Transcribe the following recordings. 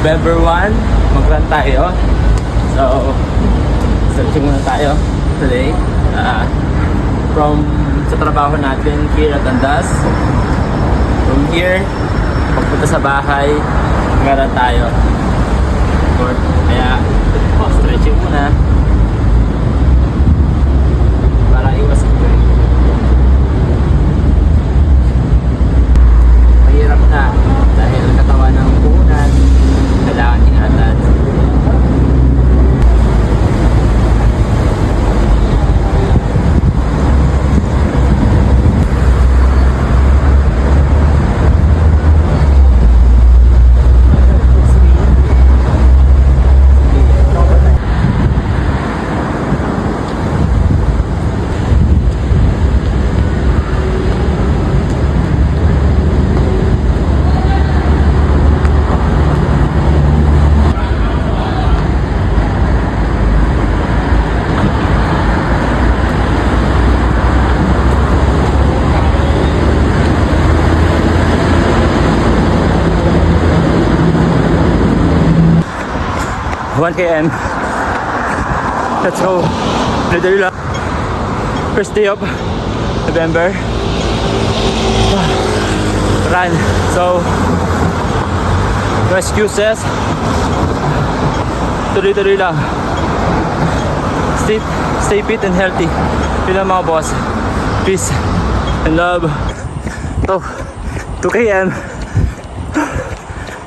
November 1, mag-run tayo. So, searching muna tayo today. From sa trabaho natin here at Andas. From here, pagpunta sa bahay, mag-run tayo. Kaya, stretching muna. Para iwas ito. Mahirap na dahil katawan ng puhunan. Kailangan ingatan. km. Let's go. Literally lang. First day of November. Run. So, no excuses. Tuloy-tuloy lang. Stay fit and healthy. Yun lang mga boss. Peace and love. So, 2 km.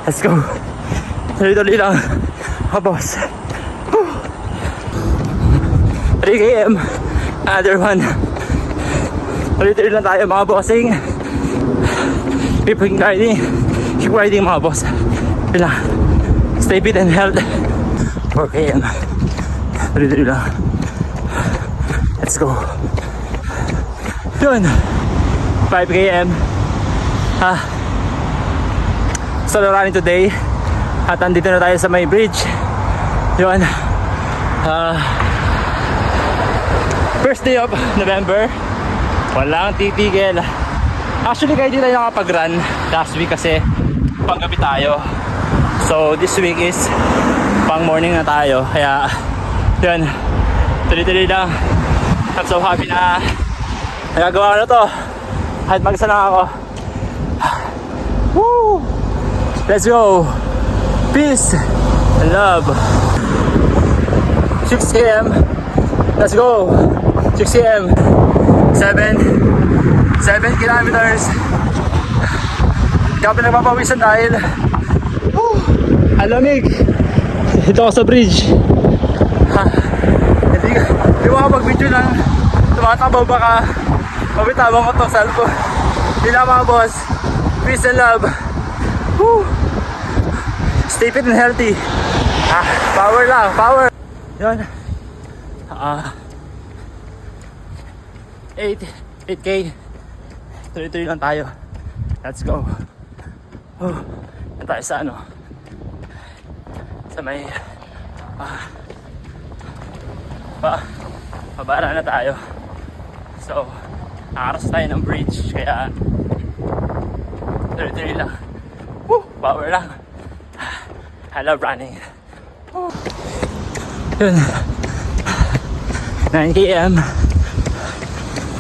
Let's go. Tuloy-tuloy lang mga boss. 3 km. Another one. Tuloy-tuloy lang tayo mga bossing. Keep riding. Keep riding mga boss. Yun lang. Stay fit and healthy. 4 km. Tuloy-tuloy lang. Let's go. Yun. 5 km. Solo running today. At andito na tayo sa may bridge. Yun. First day of November. Walang titigil. Actually, kahit di tayo nakapag-run last week kasi panggabi tayo. So, this week is pang morning na tayo. Kaya, yun. Tuloy-tuloy lang. I'm so happy na nagagawa ko na to. Kahit mag-isa lang ako. Woo! Let's go! Peace and love. 6 km. Let's go! 6 km. 7 kilometers. Hindi ako pinagpapawisan dahil alamig. Ito ako sa bridge. Hindi mo kapag-video lang tumatabaw, baka mabitabang ko itong cellphone. Hindi na mga boss. Peace and love. Woo! Stay fit and healthy. Power lang, power. Yun. 8K. Tuloy-tuloy lang tayo. Let's go. Yan tayo sa ano, sa may pabara na tayo. So, nakaras tayo ng bridge. Kaya tuloy-tuloy lang. Woo! Power lang. I love running. Yun. 9 km.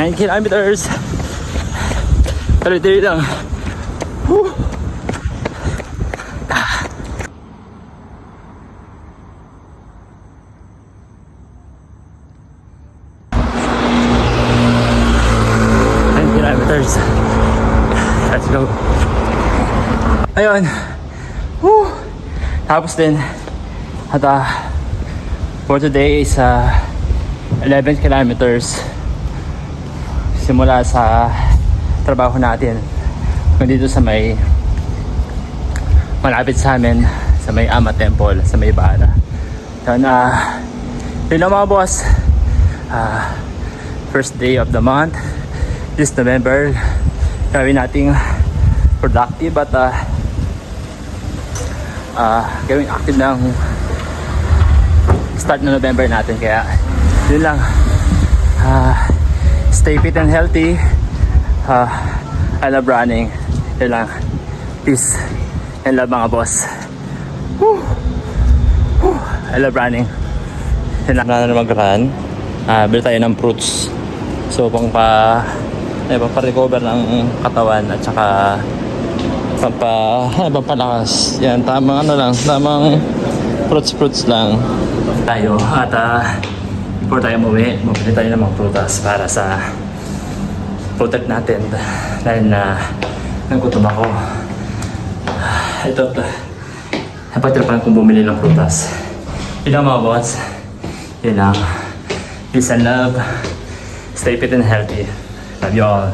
9 kilometers. Tuloy-tuloy lang. Woo! Let's go. Ayun. Woo! Tapos din at for today is 11 kilometers simula sa trabaho natin dito sa may malapit sa amin, sa may Ama Temple, sa may Bara. Yun lang mga boss. First day of the month, this November. Gawin nating productive at gawing active ng start na November natin. Kaya yun lang. Stay fit and healthy. I love running. Yun lang. Peace and love mga boss. Woo! I love running. Kailangan na mag-run. Bili tayo ng fruits. So, pang-recover ng katawan at saka pampalakas. Yan, tamang fruits lang tayo. At before tayo umuwi, mabili tayo ng mga prutas para sa protect natin dahil na nagkutom ako. Ito, napagtirapan kong bumili ng prutas. Yun lang mga boss. Yun lang. Peace and love. Stay fit and healthy. Love you all.